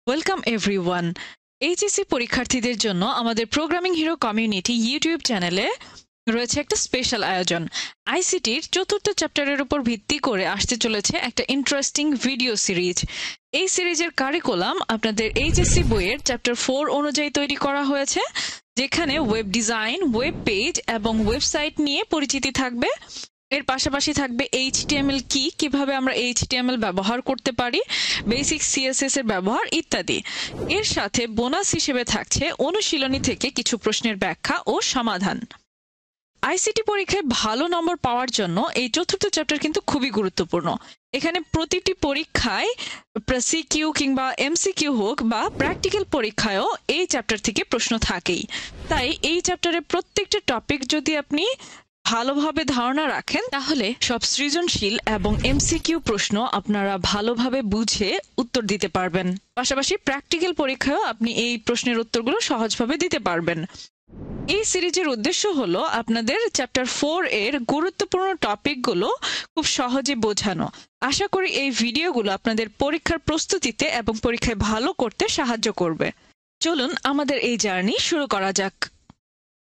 Welcome everyone. HSC পরীক্ষার্থীদের জন্য আমাদের প্রোগ্রামিং হিরো কমিউনিটি ইউটিউব চ্যানেলে রয়েছে একটা স্পেশাল আয়োজন। আইসিটির চতুর্থ চ্যাপ্টারের উপর ভিত্তি করে আসতে চলেছে একটা ইন্টারেস্টিং ভিডিও সিরিজ। এই সিরিজের কারিকুলাম আপনাদের এইচএসসি বইয়ের চ্যাপ্টার 4 অনুযায়ী তৈরি করা হয়েছে, যেখানে ওয়েব ডিজাইন, ওয়েব পেজ এবং ওয়েবসাইট নিয়ে পরিচিতি থাকবে। এর পাশাপাশি থাকবে এইচটিএমএল কি, কিভাবে আমরা এইচটিএমএল ব্যবহার করতে পারি, বেসিক সিএসএস এর ব্যবহার ইত্যাদি। এর সাথে বোনাস হিসেবে থাকছে অনুশীলনী থেকে কিছু প্রশ্নের ব্যাখ্যা ও সমাধান। আইসিটি পরীক্ষায় ভালো নম্বর পাওয়ার জন্য এই চতুর্থ চ্যাপ্টার কিন্তু খুবই গুরুত্বপূর্ণ। এখানে প্রতিটি পরীক্ষায় সিকিউ কিংবা এমসিকিউ হোক বা প্র্যাকটিক্যাল পরীক্ষায়ও এই চ্যাপ্টার থেকে প্রশ্ন থাকেই। তাই এই চ্যাপ্টারের প্রত্যেকটা টপিক যদি আপনি ভালোভাবে ধারণা রাখেন, তাহলে সব সৃজনশীল এবং এমসিকিউ প্রশ্ন আপনারা ভালোভাবে বুঝে উত্তর দিতে পারবেন। পাশাপাশি প্র্যাকটিক্যাল পরীক্ষায়ও আপনি এই প্রশ্নের উত্তরগুলো সহজভাবে দিতে পারবেন। এই সিরিজের উদ্দেশ্য হলো আপনাদের চ্যাপ্টার 4 এর গুরুত্বপূর্ণ টপিকগুলো খুব সহজে বোঝানো। আশা করি এই ভিডিওগুলো আপনাদের পরীক্ষার প্রস্তুতিতে এবং পরীক্ষায় ভালো করতে সাহায্য করবে। চলুন আমাদের এই জার্নি শুরু করা যাক।